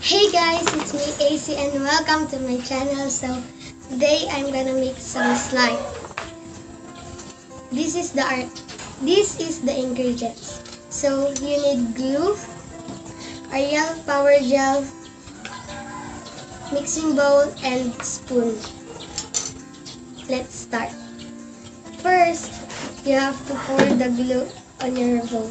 Hey guys, it's me AC and welcome to my channel. So today I'm gonna make some slime. This is the ingredients. So you need glue, Ariel power gel, mixing bowl, and spoon. Let's start. First, you have to pour the glue on your bowl.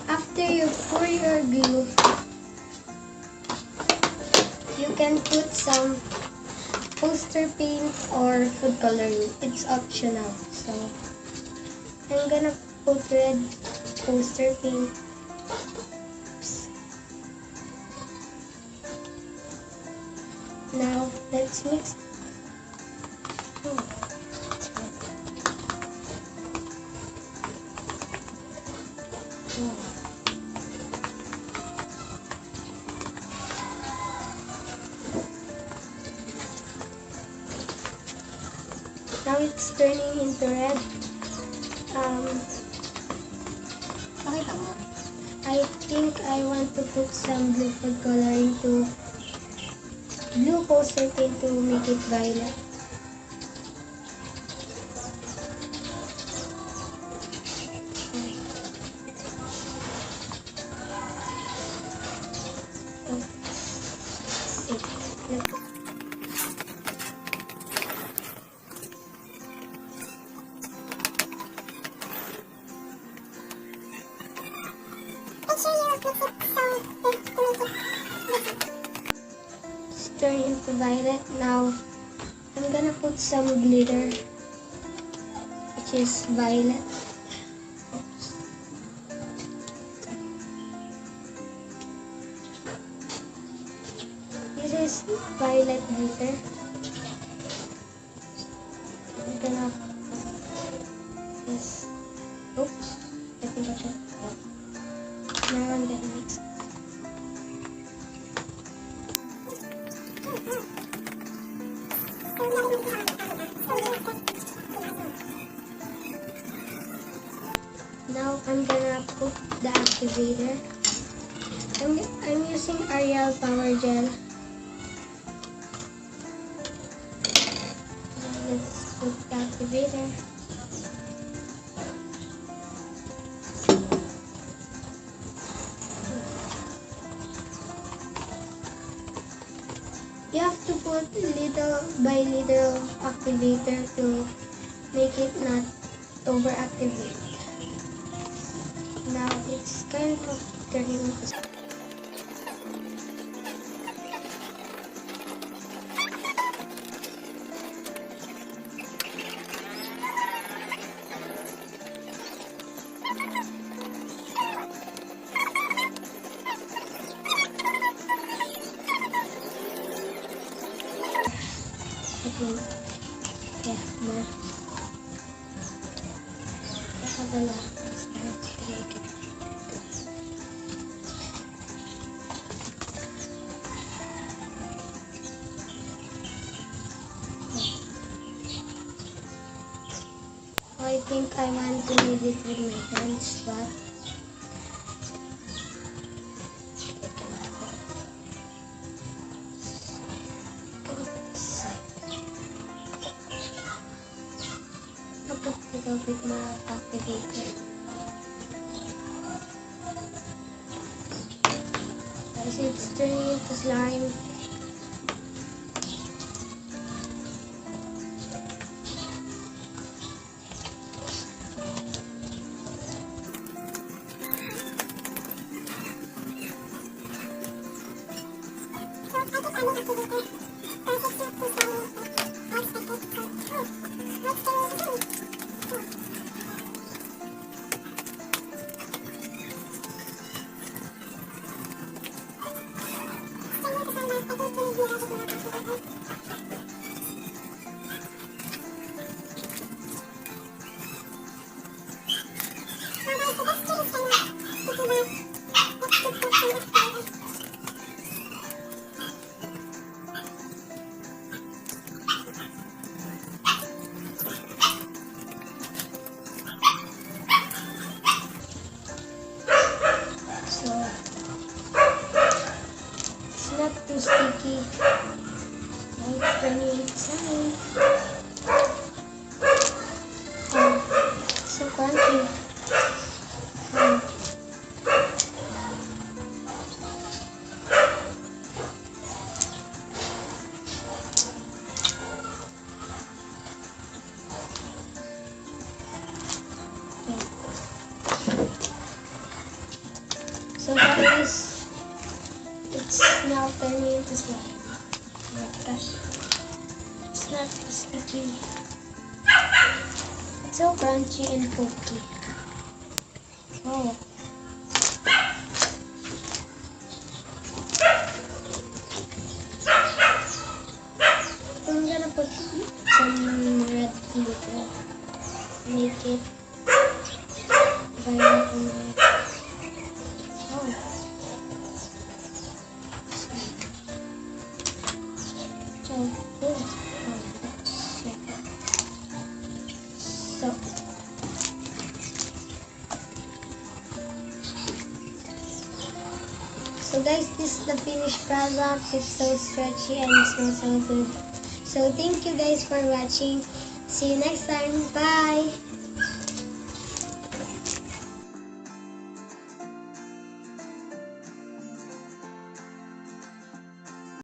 After you pour your glue, you can put some poster paint or food coloring. It's optional. So I'm gonna put red poster paint. Now let's mix. Now it's turning into red. I think I want to put some blue food coloring to blue poster paint to make it violet. Turn into violet. Now I'm gonna put some glitter, which is violet. This is violet glitter. I'm gonna this. Oops, I think I should. Now I'm gonna mix it. Now I'm gonna put the activator. I'm using Ariel power gel. Let's put the activator. You have to put little by little activator to make it not overactivate. Now it's kind of turning into more. I think I want to knead it with my hands, but I'll put a little bit more activator. As it's turning into slime. turning inside. Oh, so crunchy. Oh. So guys, it's now turning into slime. Oh my gosh. It's not sticky. It's so crunchy and pokey. Oh. I'm gonna put some red glitter. Make it violet and red. Oh. So cool. So guys, this is the finished product. It's so stretchy and it smells so good. So thank you guys for watching. See you next time. Bye!